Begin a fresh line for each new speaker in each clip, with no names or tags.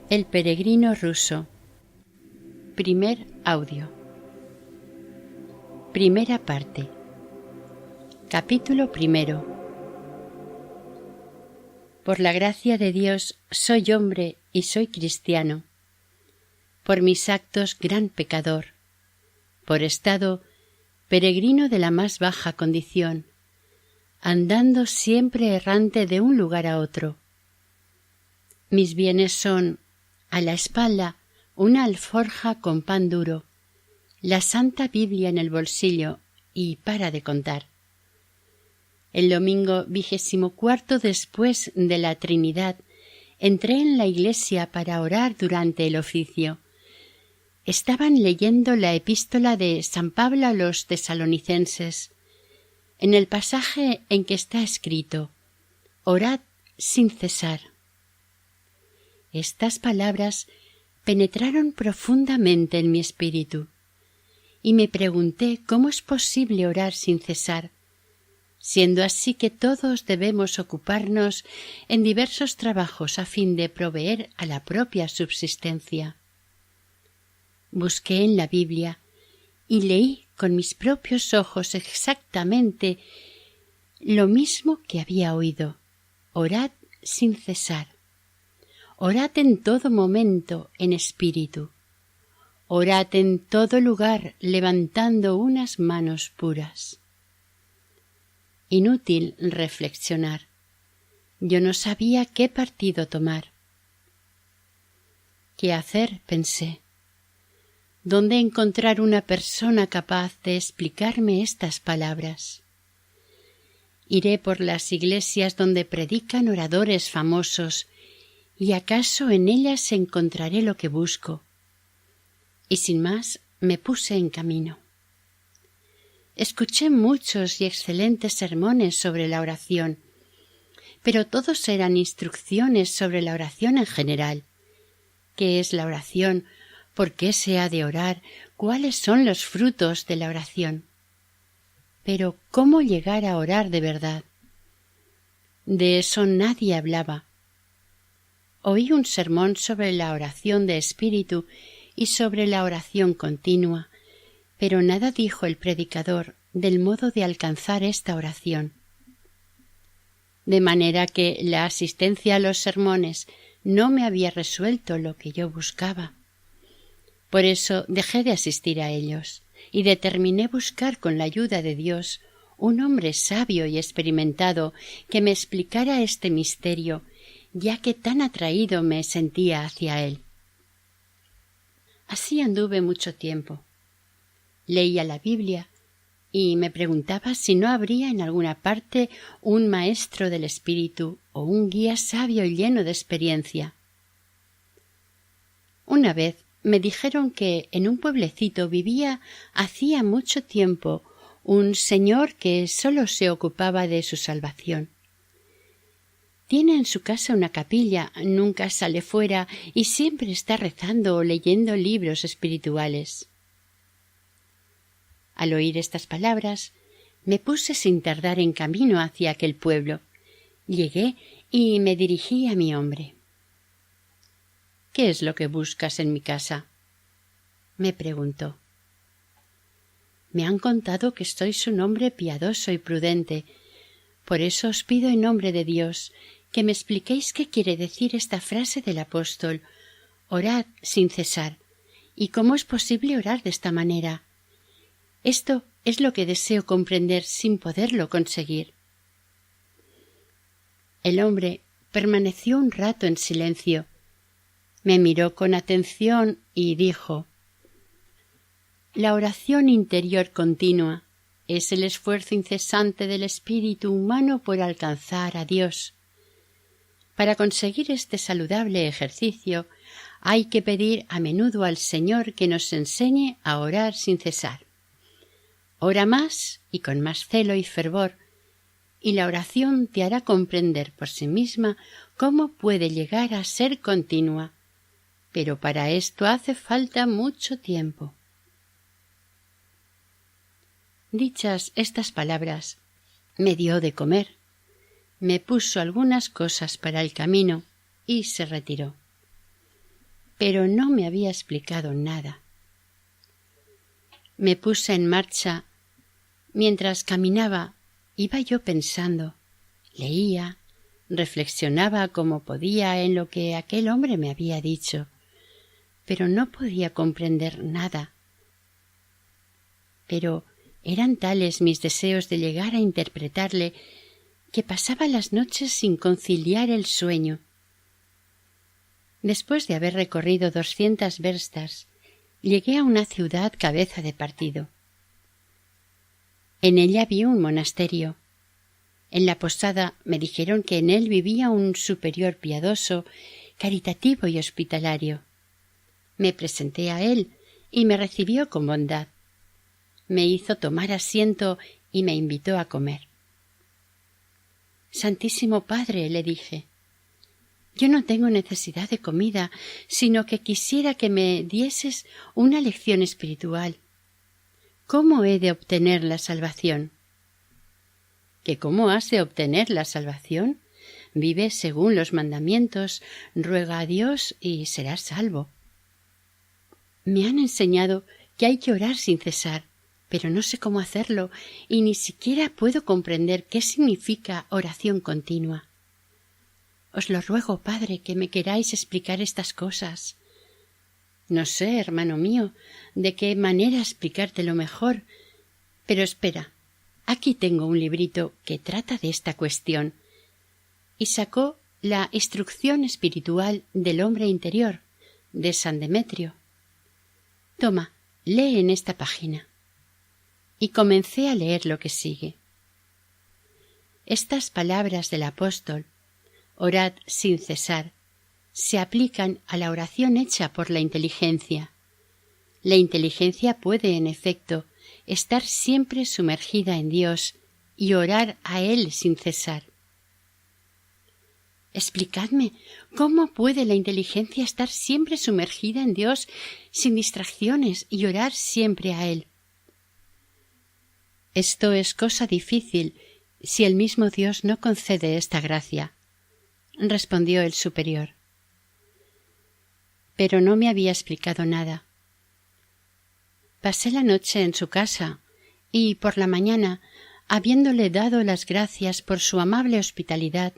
El peregrino ruso. Primer audio. Primera parte. Capítulo primero. Por la gracia de Dios soy hombre y soy cristiano. Por mis actos gran pecador. Por estado peregrino de la más baja condición, andando siempre errante de un lugar a otro. Mis bienes son, a la espalda, una alforja con pan duro, la Santa Biblia en el bolsillo y para de contar. El domingo 24 después de la Trinidad entré en la iglesia para orar durante el oficio. Estaban leyendo la epístola de San Pablo a los tesalonicenses, en el pasaje en que está escrito: «Orad sin cesar». Estas palabras penetraron profundamente en mi espíritu, y me pregunté cómo es posible orar sin cesar, siendo así que todos debemos ocuparnos en diversos trabajos a fin de proveer a la propia subsistencia. Busqué en la Biblia y leí con mis propios ojos exactamente lo mismo que había oído: orad sin cesar. Orad en todo momento en espíritu. Orad en todo lugar levantando unas manos puras. Inútil reflexionar. Yo no sabía qué partido tomar. ¿Qué hacer?, pensé. ¿Dónde encontrar una persona capaz de explicarme estas palabras? Iré por las iglesias donde predican oradores famosos, y acaso en ellas encontraré lo que busco. Y sin más me puse en camino. Escuché muchos y excelentes sermones sobre la oración, pero todos eran instrucciones sobre la oración en general. ¿Qué es la oración? ¿Por qué se ha de orar? ¿Cuáles son los frutos de la oración? Pero ¿cómo llegar a orar de verdad? De eso nadie hablaba. Oí un sermón sobre la oración de espíritu y sobre la oración continua, pero nada dijo el predicador del modo de alcanzar esta oración. De manera que la asistencia a los sermones no me había resuelto lo que yo buscaba. Por eso dejé de asistir a ellos y determiné buscar con la ayuda de Dios un hombre sabio y experimentado que me explicara este misterio, ya que tan atraído me sentía hacia él. Así anduve mucho tiempo. Leía la Biblia y me preguntaba si no habría en alguna parte un maestro del espíritu o un guía sabio y lleno de experiencia. Una vez me dijeron que en un pueblecito vivía hacía mucho tiempo un señor que sólo se ocupaba de su salvación. Tiene en su casa una capilla, nunca sale fuera y siempre está rezando o leyendo libros espirituales. Al oír estas palabras, me puse sin tardar en camino hacia aquel pueblo. Llegué y me dirigí a mi hombre. «¿Qué es lo que buscas en mi casa?», me preguntó. «Me han contado que sois un hombre piadoso y prudente. Por eso os pido en nombre de Dios que me expliquéis qué quiere decir esta frase del apóstol: orad sin cesar, y cómo es posible orar de esta manera. Esto es lo que deseo comprender sin poderlo conseguir». El hombre permaneció un rato en silencio. Me miró con atención y dijo: «La oración interior continua es el esfuerzo incesante del espíritu humano por alcanzar a Dios. Para conseguir este saludable ejercicio hay que pedir a menudo al Señor que nos enseñe a orar sin cesar. Ora más y con más celo y fervor, y la oración te hará comprender por sí misma cómo puede llegar a ser continua, pero para esto hace falta mucho tiempo». Dichas estas palabras, me dio de comer, me puso algunas cosas para el camino y se retiró. pero no me había explicado nada. Me puse en marcha. Mientras caminaba, iba yo pensando, leía, reflexionaba como podía en lo que aquel hombre me había dicho, pero no podía comprender nada. Pero eran tales mis deseos de llegar a interpretarle que pasaba las noches sin conciliar el sueño. Después de haber recorrido 200 verstas, llegué a una ciudad cabeza de partido. En ella vi un monasterio. En la posada me dijeron que en él vivía un superior piadoso, caritativo y hospitalario. Me presenté a él y me recibió con bondad. Me hizo tomar asiento y me invitó a comer. Santísimo Padre, le dije, yo no tengo necesidad de comida, sino que quisiera que me dieses una lección espiritual. ¿Cómo he de obtener la salvación? ¿Que cómo has de obtener la salvación? Vive según los mandamientos, ruega a Dios y serás salvo. Me han enseñado que hay que orar sin cesar, pero no sé cómo hacerlo y ni siquiera puedo comprender qué significa oración continua. Os lo ruego, Padre, que me queráis explicar estas cosas. No sé, hermano mío, de qué manera explicártelo mejor, pero espera, aquí tengo un librito que trata de esta cuestión, y sacó la Instrucción espiritual del hombre interior, de San Demetrio. Toma, lee en esta página. Y comencé a leer lo que sigue. Estas palabras del apóstol, orad sin cesar, se aplican a la oración hecha por la inteligencia. La inteligencia puede, en efecto, estar siempre sumergida en Dios y orar a Él sin cesar. Explicadme, ¿cómo puede la inteligencia estar siempre sumergida en Dios sin distracciones y orar siempre a Él? Esto es cosa difícil si el mismo Dios no concede esta gracia, respondió el superior. Pero no me había explicado nada. Pasé la noche en su casa y por la mañana, habiéndole dado las gracias por su amable hospitalidad,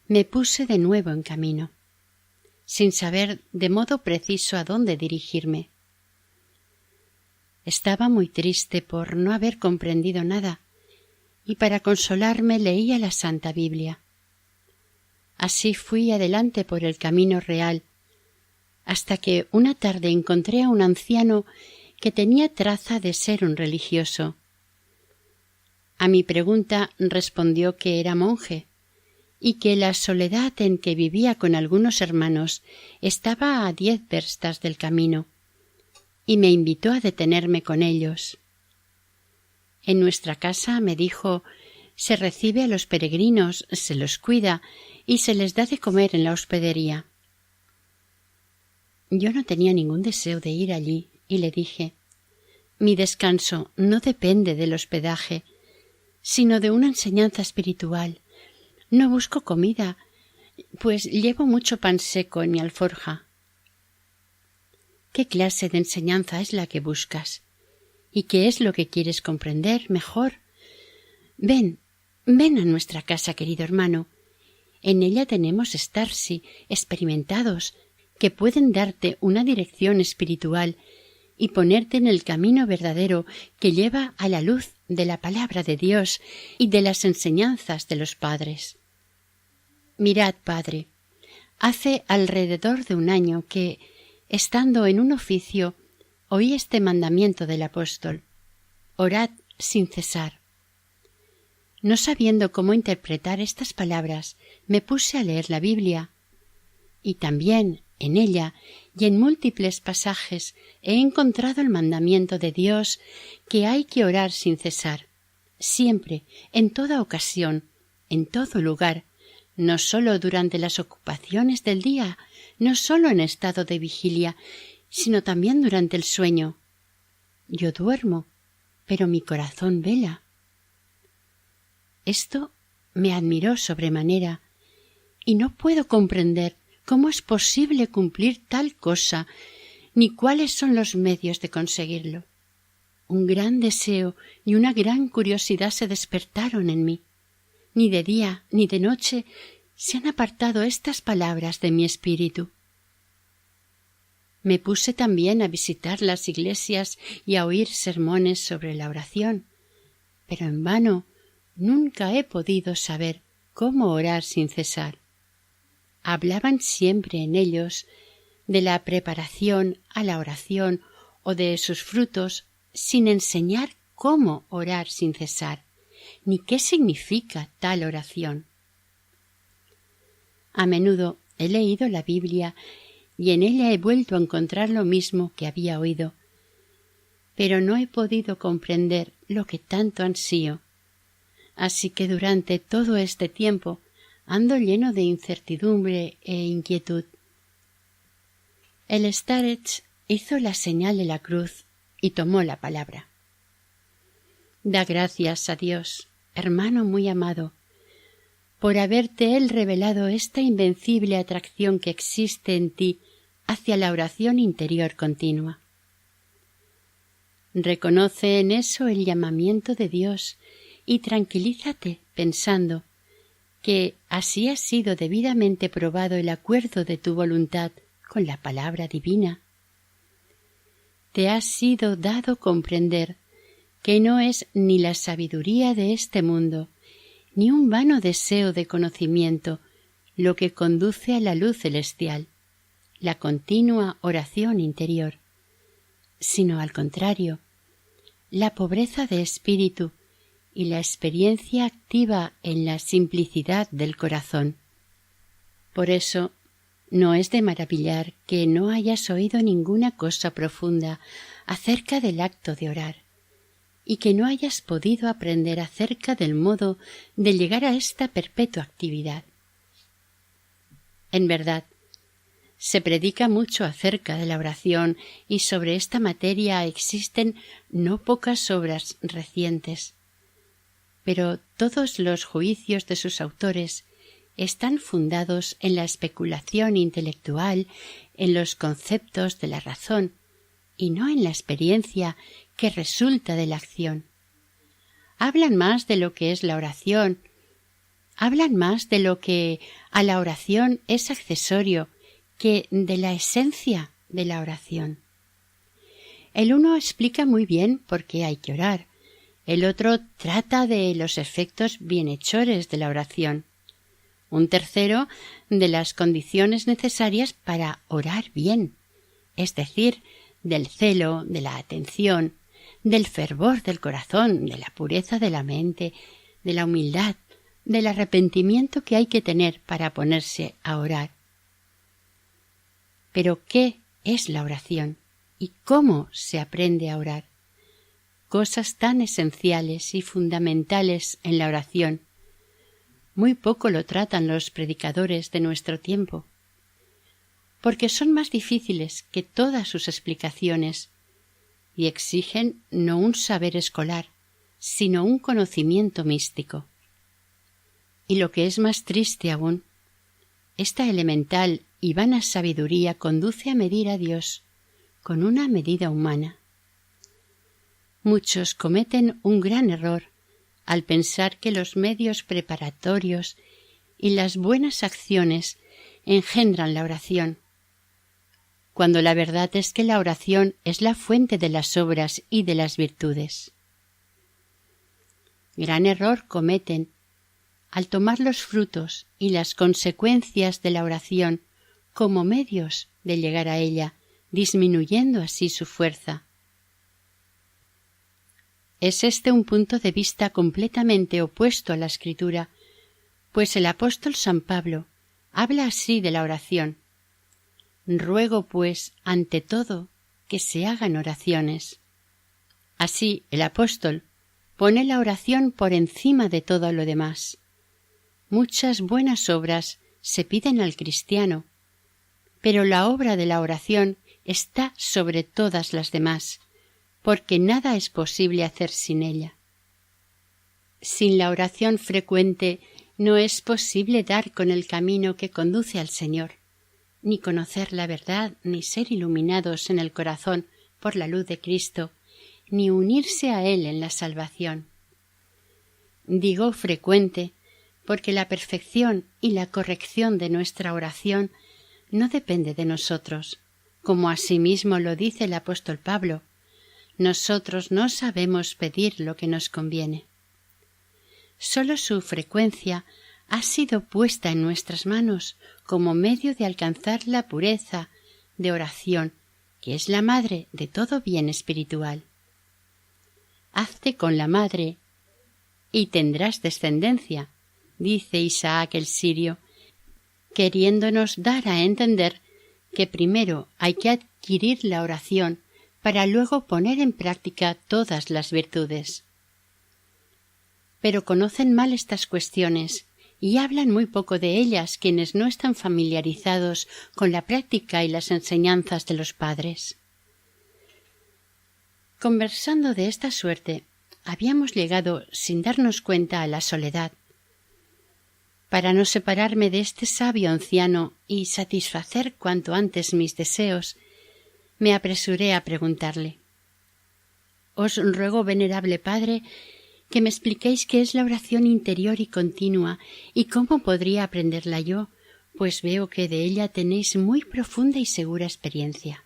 me puse de nuevo en camino, sin saber de modo preciso a dónde dirigirme. Estaba muy triste por no haber comprendido nada, y para consolarme leía la Santa Biblia. Así fui adelante por el camino real, hasta que una tarde encontré a un anciano que tenía traza de ser un religioso. A mi pregunta respondió que era monje, y que la soledad en que vivía con algunos hermanos estaba a 10 verstas del camino, y me invitó a detenerme con ellos. En nuestra casa, me dijo, se recibe a los peregrinos, se los cuida y se les da de comer en la hospedería. Yo no tenía ningún deseo de ir allí y le dije, mi descanso no depende del hospedaje, sino de una enseñanza espiritual. No busco comida, pues llevo mucho pan seco en mi alforja. ¿Qué clase de enseñanza es la que buscas? ¿Y qué es lo que quieres comprender mejor? Ven a nuestra casa, querido hermano. En ella tenemos starsi experimentados que pueden darte una dirección espiritual y ponerte en el camino verdadero que lleva a la luz de la palabra de Dios y de las enseñanzas de los padres. Mirad, Padre, hace alrededor de un año que, estando en un oficio, oí este mandamiento del apóstol: orad sin cesar. No sabiendo cómo interpretar estas palabras, me puse a leer la Biblia, y también en ella y en múltiples pasajes he encontrado el mandamiento de Dios que hay que orar sin cesar, siempre, en toda ocasión, en todo lugar, no sólo durante las ocupaciones del día, no sólo en estado de vigilia, sino también durante el sueño. Yo duermo, pero mi corazón vela. Esto me admiró sobremanera, y no puedo comprender cómo es posible cumplir tal cosa, ni cuáles son los medios de conseguirlo. Un gran deseo y una gran curiosidad se despertaron en mí. Ni de día ni de noche se han apartado estas palabras de mi espíritu. Me puse también a visitar las iglesias y a oír sermones sobre la oración, pero en vano nunca he podido saber cómo orar sin cesar. Hablaban siempre en ellos de la preparación a la oración o de sus frutos, sin enseñar cómo orar sin cesar, ni qué significa tal oración. A menudo he leído la Biblia y en ella he vuelto a encontrar lo mismo que había oído, pero no he podido comprender lo que tanto ansío. Así que durante todo este tiempo ando lleno de incertidumbre e inquietud. El starets hizo la señal de la cruz y tomó la palabra. Da gracias a Dios, hermano muy amado, por haberte él revelado esta invencible atracción que existe en ti hacia la oración interior continua. Reconoce en eso el llamamiento de Dios y tranquilízate pensando que así ha sido debidamente probado el acuerdo de tu voluntad con la palabra divina. Te ha sido dado comprender que no es ni la sabiduría de este mundo, ni un vano deseo de conocimiento lo que conduce a la luz celestial, la continua oración interior, sino al contrario, la pobreza de espíritu y la experiencia activa en la simplicidad del corazón. Por eso, no es de maravillar que no hayas oído ninguna cosa profunda acerca del acto de orar, y que no hayas podido aprender acerca del modo de llegar a esta perpetua actividad. En verdad, se predica mucho acerca de la oración y sobre esta materia existen no pocas obras recientes, pero todos los juicios de sus autores están fundados en la especulación intelectual, en los conceptos de la razón, y no en la experiencia que resulta de la acción. Hablan más de lo que es la oración, hablan más de lo que a la oración es accesorio que de la esencia de la oración. El uno explica muy bien por qué hay que orar, el otro trata de los efectos bienhechores de la oración, un tercero de las condiciones necesarias para orar bien, es decir, del celo, de la atención, del fervor del corazón, de la pureza de la mente, de la humildad, del arrepentimiento que hay que tener para ponerse a orar. Pero ¿qué es la oración? ¿Y cómo se aprende a orar? Cosas tan esenciales y fundamentales en la oración. Muy poco lo tratan los predicadores de nuestro tiempo, porque son más difíciles que todas sus explicaciones y exigen no un saber escolar, sino un conocimiento místico. Y lo que es más triste aún, esta elemental y vana sabiduría conduce a medir a Dios con una medida humana. Muchos cometen un gran error al pensar que los medios preparatorios y las buenas acciones engendran la oración, cuando la verdad es que la oración es la fuente de las obras y de las virtudes. Gran error cometen al tomar los frutos y las consecuencias de la oración como medios de llegar a ella, disminuyendo así su fuerza. Es este un punto de vista completamente opuesto a la Escritura, pues el apóstol San Pablo habla así de la oración. Ruego, pues, ante todo, que se hagan oraciones. Así, el apóstol pone la oración por encima de todo lo demás. Muchas buenas obras se piden al cristiano, pero la obra de la oración está sobre todas las demás, porque nada es posible hacer sin ella. Sin la oración frecuente no es posible dar con el camino que conduce al Señor. ni conocer la verdad, ni ser iluminados en el corazón por la luz de Cristo, ni unirse a Él en la salvación. Digo frecuente, porque la perfección y la corrección de nuestra oración no depende de nosotros, como asimismo lo dice el apóstol Pablo. Nosotros no sabemos pedir lo que nos conviene. Sólo su frecuencia ha sido puesta en nuestras manos como medio de alcanzar la pureza de oración, que es la madre de todo bien espiritual. Hazte con la madre y tendrás descendencia, dice Isaac el sirio, queriéndonos dar a entender que primero hay que adquirir la oración para luego poner en práctica todas las virtudes. Pero conocen mal estas cuestiones y hablan muy poco de ellas quienes no están familiarizados con la práctica y las enseñanzas de los padres. Conversando de esta suerte, habíamos llegado sin darnos cuenta a la soledad. Para no separarme de este sabio anciano y satisfacer cuanto antes mis deseos, me apresuré a preguntarle: «Os ruego, venerable padre, que me expliquéis qué es la oración interior y continua y cómo podría aprenderla yo, pues veo que de ella tenéis muy profunda y segura experiencia».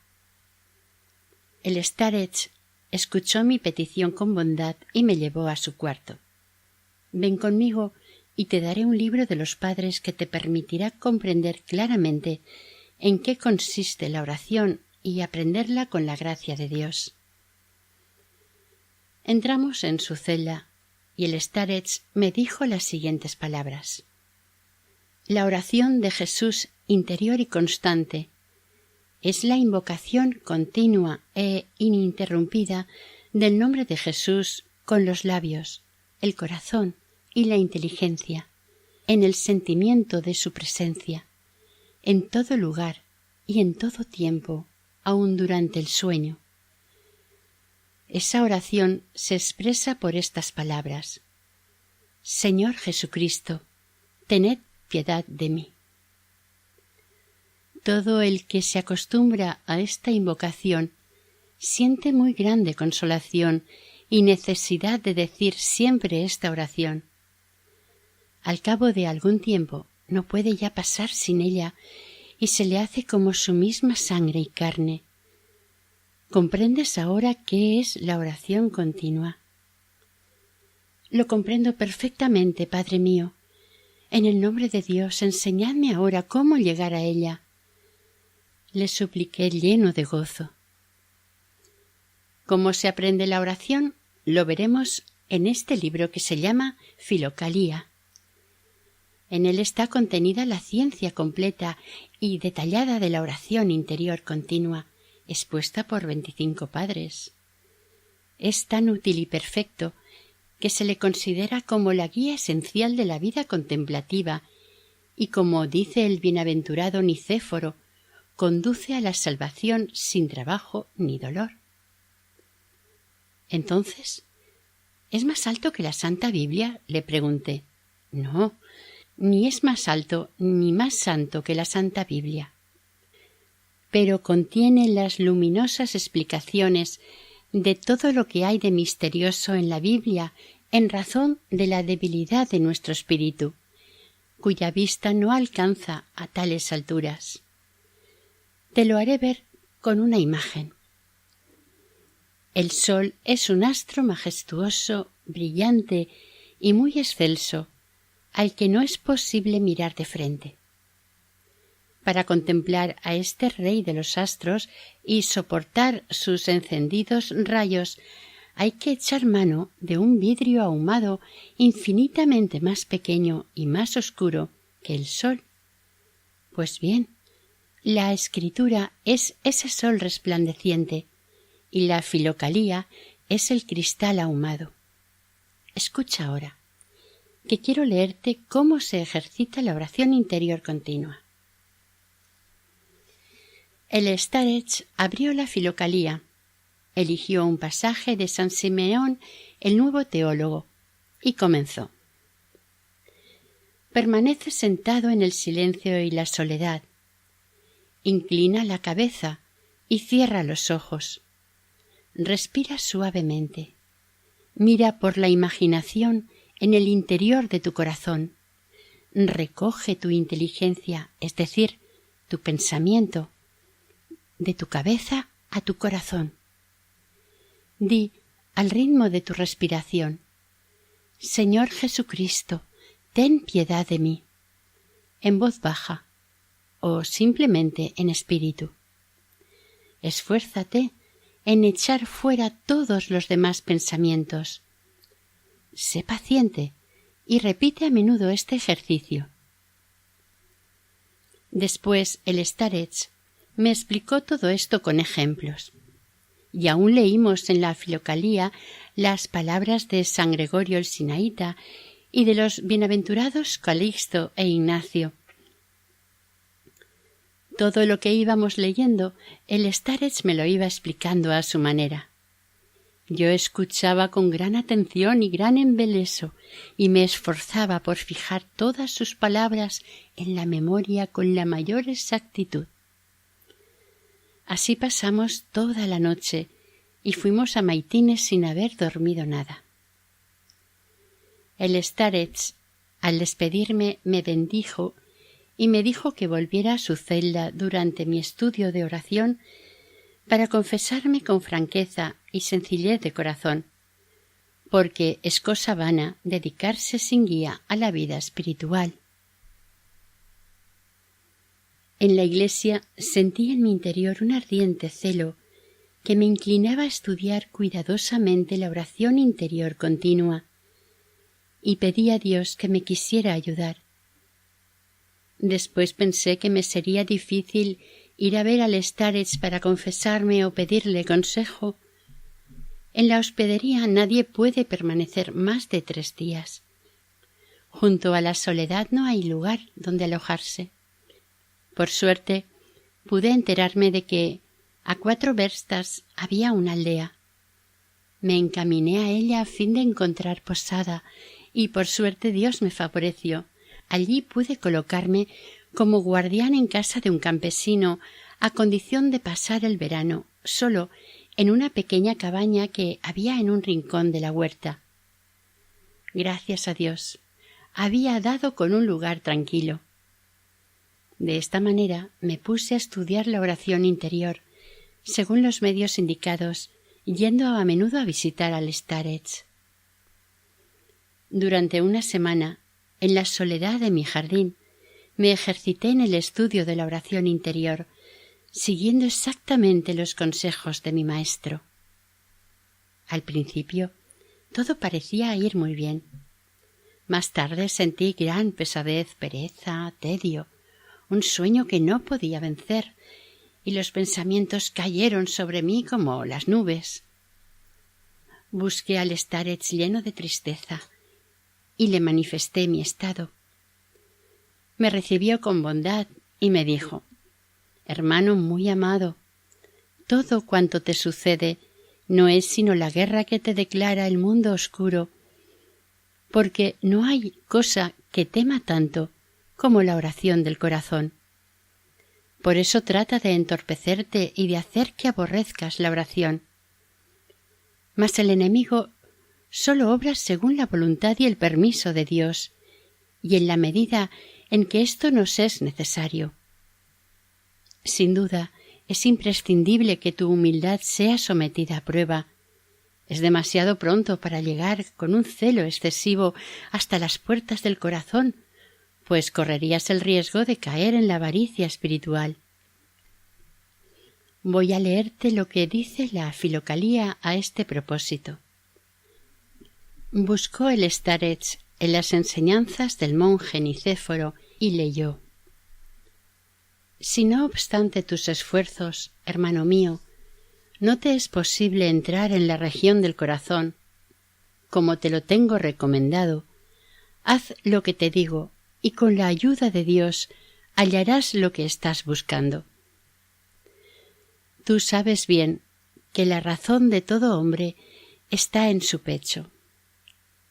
El starets escuchó mi petición con bondad y me llevó a su cuarto. «Ven conmigo y te daré un libro de los padres que te permitirá comprender claramente en qué consiste la oración y aprenderla con la gracia de Dios». Entramos en su celda y el starets me dijo las siguientes palabras: «La oración de Jesús interior y constante es la invocación continua e ininterrumpida del nombre de Jesús con los labios, el corazón y la inteligencia, en el sentimiento de su presencia, en todo lugar y en todo tiempo, aun durante el sueño». Esa oración se expresa por estas palabras: «Señor Jesucristo, tened piedad de mí». Todo el que se acostumbra a esta invocación siente muy grande consolación y necesidad de decir siempre esta oración. Al cabo de algún tiempo no puede ya pasar sin ella y se le hace como su misma sangre y carne. ¿Comprendes ahora qué es la oración continua? Lo comprendo perfectamente, Padre mío. En el nombre de Dios, enseñadme ahora cómo llegar a ella. Le supliqué lleno de gozo. ¿Cómo se aprende la oración? Lo veremos en este libro que se llama Filocalía. En él está contenida la ciencia completa y detallada de la oración interior continua, expuesta por 25 padres. Es tan útil y perfecto que se le considera como la guía esencial de la vida contemplativa y, como dice el bienaventurado Nicéforo, conduce a la salvación sin trabajo ni dolor. Entonces, ¿es más alto que la Santa Biblia?, le pregunté. No, ni es más alto ni más santo que la Santa Biblia, pero contiene las luminosas explicaciones de todo lo que hay de misterioso en la Biblia en razón de la debilidad de nuestro espíritu, cuya vista no alcanza a tales alturas. Te lo haré ver con una imagen. El sol es un astro majestuoso, brillante y muy excelso, al que no es posible mirar de frente. Para contemplar a este rey de los astros y soportar sus encendidos rayos, hay que echar mano de un vidrio ahumado infinitamente más pequeño y más oscuro que el sol. Pues bien, la Escritura es ese sol resplandeciente y la Filocalía es el cristal ahumado. Escucha ahora, que quiero leerte cómo se ejercita la oración interior continua. El starets abrió la Filocalía, eligió un pasaje de San Simeón, el nuevo teólogo, y comenzó. Permanece sentado en el silencio y la soledad, Inclina la cabeza y cierra los ojos. Respira suavemente. Mira por la imaginación en el interior de tu corazón. Recoge tu inteligencia, es decir, tu pensamiento, de tu cabeza a tu corazón. Di, al ritmo de tu respiración: Señor Jesucristo, ten piedad de mí, en voz baja o simplemente en espíritu. Esfuérzate en echar fuera todos los demás pensamientos. Sé paciente y repite a menudo este ejercicio. Después el starets me explicó todo esto con ejemplos. Y aún leímos en la Filocalía las palabras de San Gregorio el Sinaíta y de los bienaventurados Calixto e Ignacio. Todo lo que íbamos leyendo, el starets me lo iba explicando a su manera. Yo escuchaba con gran atención y gran embeleso, y me esforzaba por fijar todas sus palabras en la memoria con la mayor exactitud. Así pasamos toda la noche y fuimos a maitines sin haber dormido nada. El starets, al despedirme, me bendijo y me dijo que volviera a su celda durante mi estudio de oración para confesarme con franqueza y sencillez de corazón, porque es cosa vana dedicarse sin guía a la vida espiritual. En la iglesia sentí en mi interior un ardiente celo que me inclinaba a estudiar cuidadosamente la oración interior continua, y pedí a Dios que me quisiera ayudar. Después pensé que me sería difícil ir a ver al starets para confesarme o pedirle consejo. En la hospedería nadie puede permanecer más de 3 días. Junto a la soledad no hay lugar donde alojarse. Por suerte, pude enterarme de que a 4 verstas había una aldea. Me encaminé a ella a fin de encontrar posada y por suerte Dios me favoreció. Allí pude colocarme como guardián en casa de un campesino a condición de pasar el verano solo en una pequeña cabaña que había en un rincón de la huerta. Gracias a Dios, había dado con un lugar tranquilo. De esta manera me puse a estudiar la oración interior, según los medios indicados, yendo a menudo a visitar al starets. Durante una semana, en la soledad de mi jardín, me ejercité en el estudio de la oración interior, siguiendo exactamente los consejos de mi maestro. Al principio, todo parecía ir muy bien. Más tarde sentí gran pesadez, pereza, tedio, un sueño que no podía vencer, y los pensamientos cayeron sobre mí como las nubes. Busqué al starets lleno de tristeza y le manifesté mi estado. Me recibió con bondad y me dijo: «Hermano muy amado, todo cuanto te sucede no es sino la guerra que te declara el mundo oscuro, porque no hay cosa que tema tanto como la oración del corazón. Por eso trata de entorpecerte y de hacer que aborrezcas la oración. Mas el enemigo sólo obra según la voluntad y el permiso de Dios, y en la medida en que esto nos es necesario. Sin duda, es imprescindible que tu humildad sea sometida a prueba. Es demasiado pronto para llegar con un celo excesivo hasta las puertas del corazón, pues correrías el riesgo de caer en la avaricia espiritual. Voy a leerte lo que dice la Filocalía a este propósito. Buscó el starets en las enseñanzas del monje Nicéforo y leyó: «Si no obstante tus esfuerzos, hermano mío, no te es posible entrar en la región del corazón, como te lo tengo recomendado, haz lo que te digo y con la ayuda de Dios hallarás lo que estás buscando. Tú sabes bien que la razón de todo hombre está en su pecho.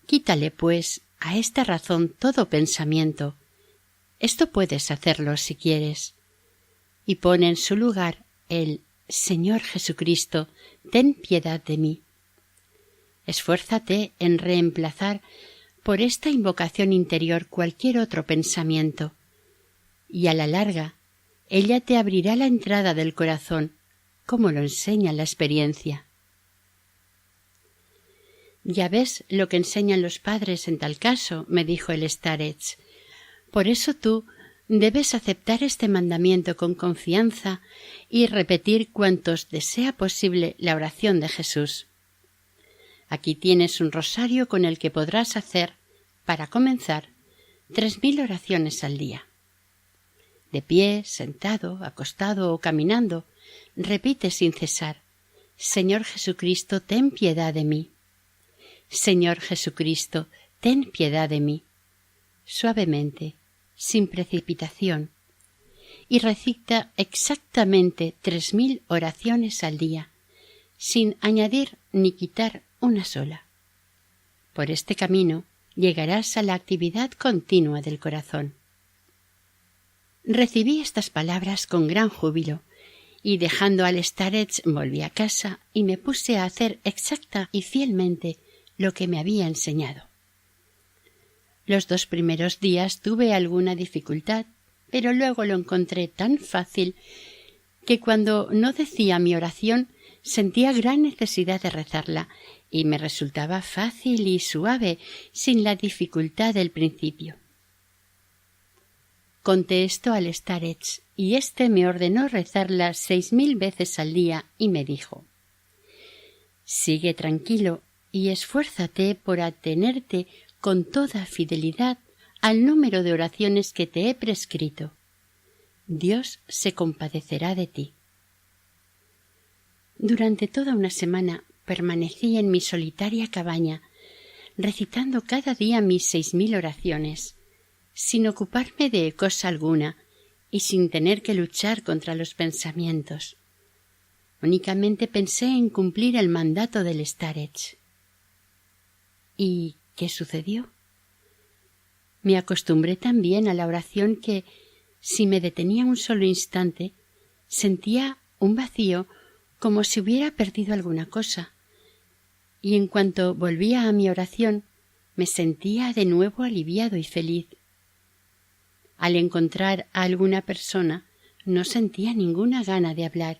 Quítale, pues, a esta razón todo pensamiento. Esto puedes hacerlo si quieres. y pone en su lugar el Señor Jesucristo, ten piedad de mí. Esfuérzate en reemplazar por esta invocación interior cualquier otro pensamiento, y a la larga ella te abrirá la entrada del corazón, como lo enseña la experiencia. Ya ves lo que enseñan los padres en tal caso, me dijo el starets. Por eso tú debes aceptar este mandamiento con confianza y repetir cuantos te sea posible la oración de Jesús. Aquí tienes un rosario con el que podrás hacer, para comenzar, 3000 oraciones al día. De pie, sentado, acostado o caminando, repite sin cesar: Señor Jesucristo, ten piedad de mí. Señor Jesucristo, ten piedad de mí. Suavemente, sin precipitación, y recita exactamente 3000 oraciones al día, sin añadir ni quitar una sola. Por este camino llegarás a la actividad continua del corazón. Recibí estas palabras con gran júbilo, y dejando al starets volví a casa y me puse a hacer exacta y fielmente lo que me había enseñado. Los 2 primeros días tuve alguna dificultad, pero luego lo encontré tan fácil que cuando no decía mi oración sentía gran necesidad de rezarla y me resultaba fácil y suave, sin la dificultad del principio. Conté esto al starets y éste me ordenó rezarla 6000 veces al día y me dijo: sigue tranquilo y esfuérzate por atenerte con toda fidelidad al número de oraciones que te he prescrito. Dios se compadecerá de ti. Durante toda una semana permanecí en mi solitaria cabaña, recitando cada día mis 6000 oraciones, sin ocuparme de cosa alguna y sin tener que luchar contra los pensamientos. Únicamente pensé en cumplir el mandato del starets. ¿Y qué sucedió? Me acostumbré tan bien a la oración que, si me detenía un solo instante, sentía un vacío como si hubiera perdido alguna cosa, y en cuanto volvía a mi oración me sentía de nuevo aliviado y feliz. Al encontrar a alguna persona no sentía ninguna gana de hablar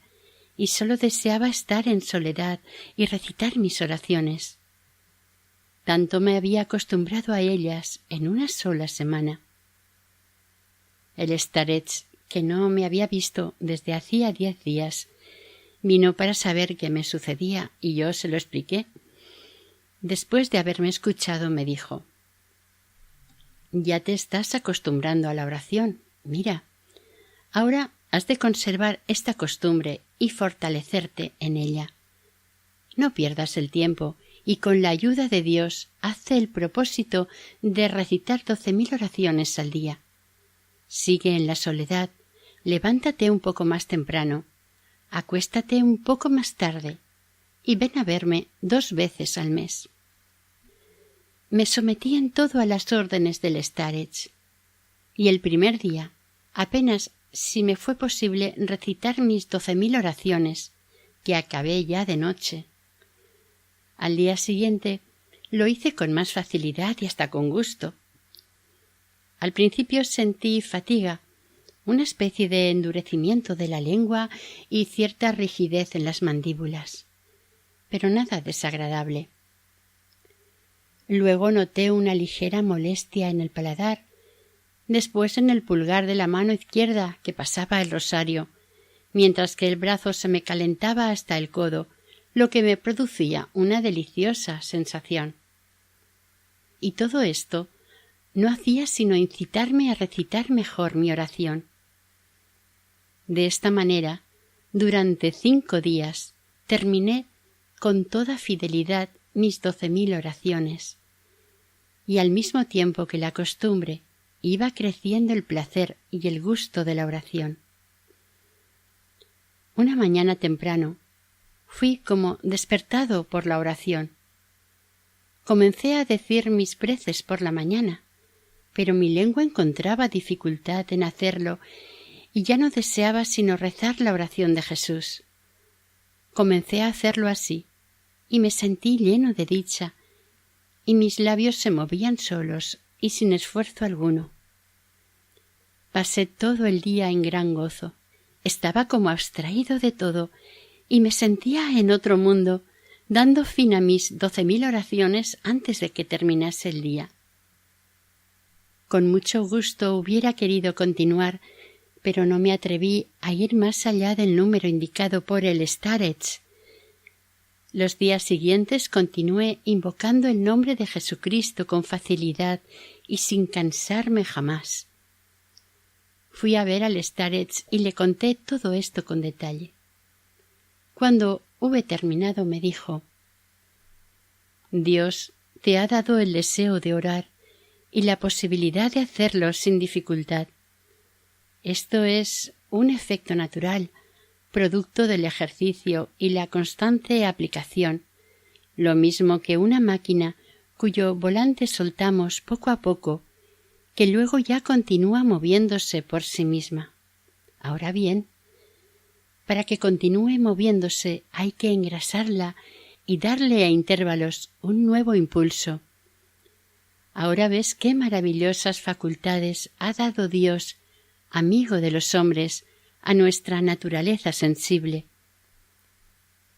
y sólo deseaba estar en soledad y recitar mis oraciones. Tanto me había acostumbrado a ellas en una sola semana. El starets, que no me había visto desde hacía 10 días, vino para saber qué me sucedía y yo se lo expliqué. Después de haberme escuchado me dijo: ya te estás acostumbrando a la oración. Mira, ahora has de conservar esta costumbre y fortalecerte en ella. No pierdas el tiempo y con la ayuda de Dios haz el propósito de recitar 12.000 oraciones al día. Sigue en la soledad, levántate un poco más temprano, acuéstate un poco más tarde y ven a verme 2 veces al mes. Me sometí en todo a las órdenes del starets, y el primer día apenas si me fue posible recitar mis 12.000 oraciones, que acabé ya de noche. Al día siguiente lo hice con más facilidad y hasta con gusto. Al principio sentí fatiga, una especie de endurecimiento de la lengua y cierta rigidez en las mandíbulas, pero nada desagradable. Luego noté una ligera molestia en el paladar, después en el pulgar de la mano izquierda que pasaba el rosario, mientras que el brazo se me calentaba hasta el codo, lo que me producía una deliciosa sensación. Y todo esto no hacía sino incitarme a recitar mejor mi oración. De esta manera, durante 5 días, terminé con toda fidelidad mis 12.000 oraciones, y al mismo tiempo que la costumbre iba creciendo el placer y el gusto de la oración. Una mañana temprano fui como despertado por la oración. Comencé a decir mis preces por la mañana, pero mi lengua encontraba dificultad en hacerlo y ya no deseaba sino rezar la oración de Jesús. Comencé a hacerlo así, y me sentí lleno de dicha, y mis labios se movían solos y sin esfuerzo alguno. Pasé todo el día en gran gozo. Estaba como abstraído de todo y me sentía en otro mundo, dando fin a mis 12.000 oraciones antes de que terminase el día. Con mucho gusto hubiera querido continuar, pero no me atreví a ir más allá del número indicado por el Starets. Los días siguientes continué invocando el nombre de Jesucristo con facilidad y sin cansarme jamás. Fui a ver al Starets y le conté todo esto con detalle. Cuando hube terminado me dijo: Dios te ha dado el deseo de orar y la posibilidad de hacerlo sin dificultad. Esto es un efecto natural, producto del ejercicio y la constante aplicación, lo mismo que una máquina cuyo volante soltamos poco a poco, que luego ya continúa moviéndose por sí misma. Ahora bien, para que continúe moviéndose hay que engrasarla y darle a intervalos un nuevo impulso. Ahora ves qué maravillosas facultades ha dado Dios, amigo de los hombres, a nuestra naturaleza sensible.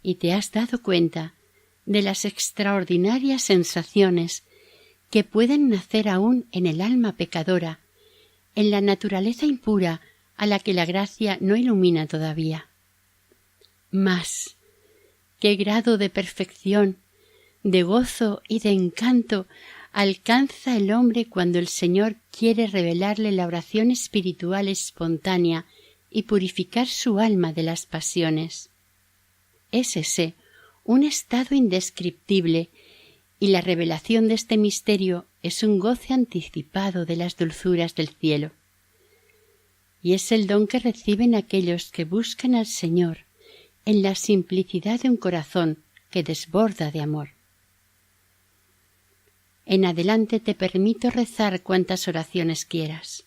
Y te has dado cuenta de las extraordinarias sensaciones que pueden nacer aún en el alma pecadora, en la naturaleza impura a la que la gracia no ilumina todavía. Más, qué grado de perfección, de gozo y de encanto alcanza el hombre cuando el Señor quiere revelarle la oración espiritual espontánea y purificar su alma de las pasiones. Es ese un estado indescriptible, y la revelación de este misterio es un goce anticipado de las dulzuras del cielo. Y es el don que reciben aquellos que buscan al Señor en la simplicidad de un corazón que desborda de amor. En adelante te permito rezar cuantas oraciones quieras.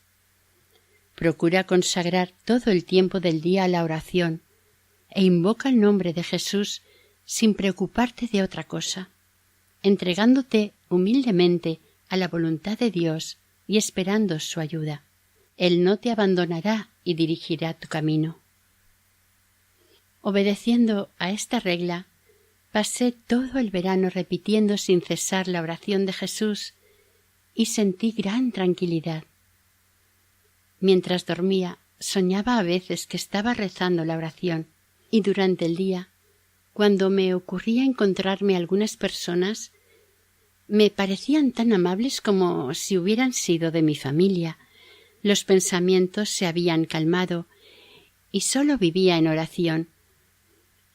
Procura consagrar todo el tiempo del día a la oración e invoca el nombre de Jesús sin preocuparte de otra cosa, entregándote humildemente a la voluntad de Dios y esperando su ayuda. Él no te abandonará y dirigirá tu camino. Obedeciendo a esta regla, pasé todo el verano repitiendo sin cesar la oración de Jesús y sentí gran tranquilidad. Mientras dormía, soñaba a veces que estaba rezando la oración, y durante el día, cuando me ocurría encontrarme algunas personas, me parecían tan amables como si hubieran sido de mi familia. Los pensamientos se habían calmado y sólo vivía en oración.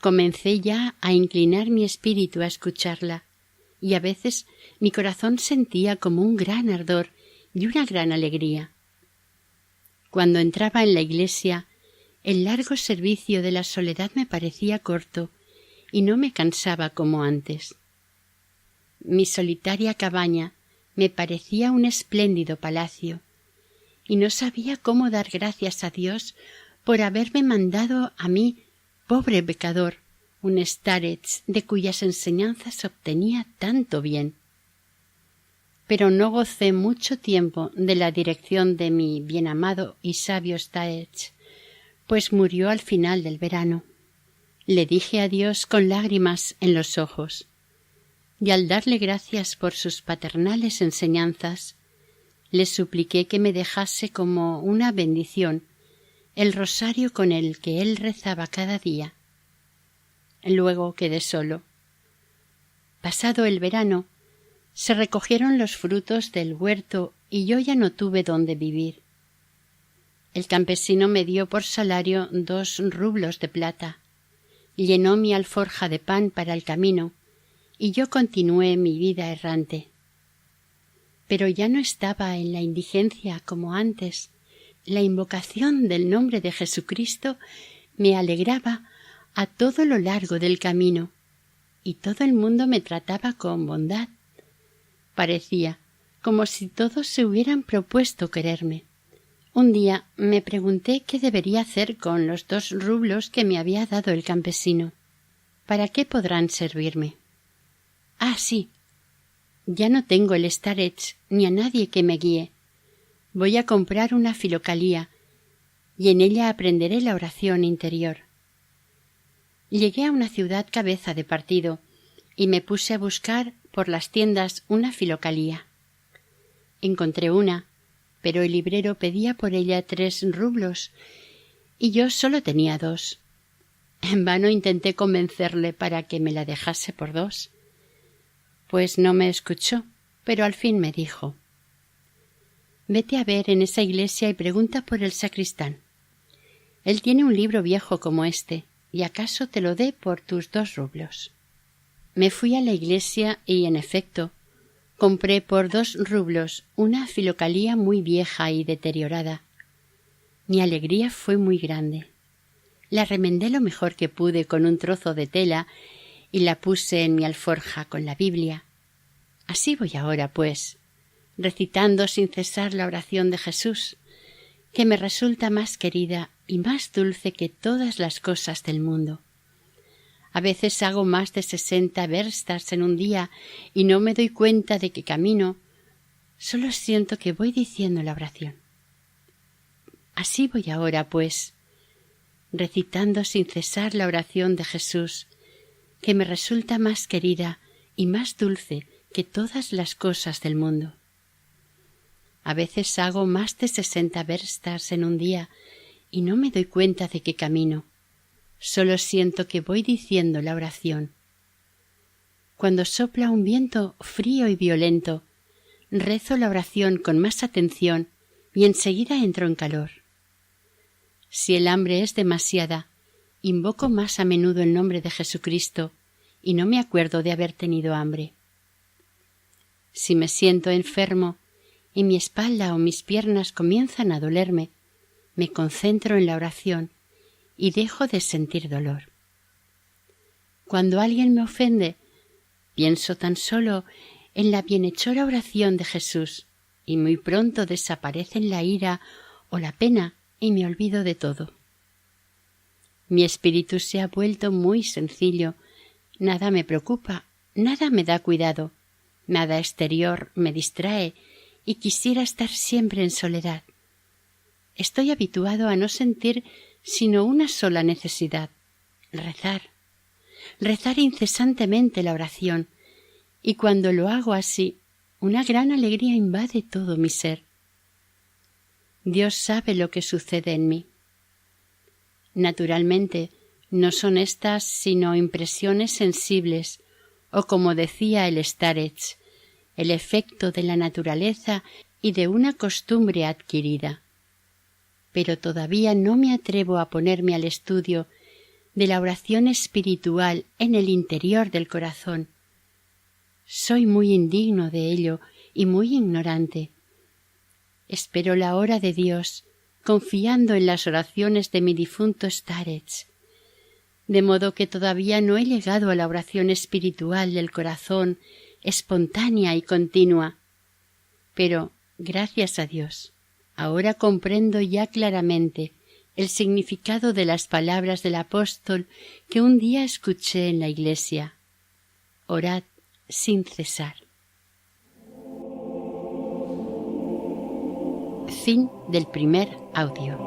Comencé ya a inclinar mi espíritu a escucharla, y a veces mi corazón sentía como un gran ardor y una gran alegría. Cuando entraba en la iglesia, el largo servicio de la soledad me parecía corto y no me cansaba como antes. Mi solitaria cabaña me parecía un espléndido palacio, y no sabía cómo dar gracias a Dios por haberme mandado a mí, pobre pecador, un Starets de cuyas enseñanzas obtenía tanto bien. Pero no gocé mucho tiempo de la dirección de mi bien amado y sabio Starets, pues murió al final del verano. Le dije a Dios con lágrimas en los ojos, y al darle gracias por sus paternales enseñanzas, le supliqué que me dejase como una bendición el rosario con el que él rezaba cada día. Luego quedé solo. Pasado el verano, se recogieron los frutos del huerto y yo ya no tuve dónde vivir. El campesino me dio por salario 2 rublos de plata, llenó mi alforja de pan para el camino, y yo continué mi vida errante. Pero ya no estaba en la indigencia como antes. La invocación del nombre de Jesucristo me alegraba a todo lo largo del camino, y todo el mundo me trataba con bondad. Parecía como si todos se hubieran propuesto quererme. Un día me pregunté qué debería hacer con los 2 rublos que me había dado el campesino. ¿Para qué podrán servirme? Ah, sí. Ya no tengo el starets ni a nadie que me guíe. Voy a comprar una filocalía y en ella aprenderé la oración interior. Llegué a una ciudad cabeza de partido y me puse a buscar por las tiendas una filocalía. Encontré una, pero el librero pedía por ella 3 rublos y yo solo tenía 2. En vano intenté convencerle para que me la dejase por 2. Pues no me escuchó, pero al fin me dijo: «Vete a ver en esa iglesia y pregunta por el sacristán. Él tiene un libro viejo como este, y acaso te lo dé por tus 2 rublos». Me fui a la iglesia y, en efecto, compré por 2 rublos una filocalía muy vieja y deteriorada. Mi alegría fue muy grande. La remendé lo mejor que pude con un trozo de tela y la puse en mi alforja con la Biblia. Así voy ahora, pues, recitando sin cesar la oración de Jesús, que me resulta más querida y más dulce que todas las cosas del mundo. A veces hago más de 60 verstas en un día y no me doy cuenta de que camino, solo siento que voy diciendo la oración. Así voy ahora, pues, recitando sin cesar la oración de Jesús, que me resulta más querida y más dulce que todas las cosas del mundo. A veces hago más de 60 verstas en un día y no me doy cuenta de que camino, solo siento que voy diciendo la oración. Cuando sopla un viento frío y violento, rezo la oración con más atención y enseguida entro en calor. Si el hambre es demasiada, invoco más a menudo el nombre de Jesucristo y no me acuerdo de haber tenido hambre. Si me siento enfermo y mi espalda o mis piernas comienzan a dolerme, me concentro en la oración y dejo de sentir dolor. Cuando alguien me ofende, pienso tan solo en la bienhechora oración de Jesús y muy pronto desaparecen la ira o la pena y me olvido de todo. Mi espíritu se ha vuelto muy sencillo, nada me preocupa, nada me da cuidado, nada exterior me distrae y quisiera estar siempre en soledad. Estoy habituado a no sentir sino una sola necesidad: rezar. Rezar incesantemente la oración, y cuando lo hago así, una gran alegría invade todo mi ser. Dios sabe lo que sucede en mí. Naturalmente, no son estas sino impresiones sensibles, o como decía el starets, el efecto de la naturaleza y de una costumbre adquirida. Pero todavía no me atrevo a ponerme al estudio de la oración espiritual en el interior del corazón. Soy muy indigno de ello y muy ignorante. Espero la hora de Dios, confiando en las oraciones de mi difunto starets, de modo que todavía no he llegado a la oración espiritual del corazón, espontánea y continua. Pero, gracias a Dios, ahora comprendo ya claramente el significado de las palabras del apóstol que un día escuché en la iglesia: orad sin cesar. Fin del primer audio.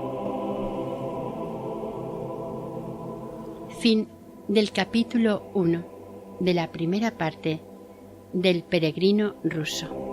Fin del capítulo 1 de la primera parte del Peregrino ruso.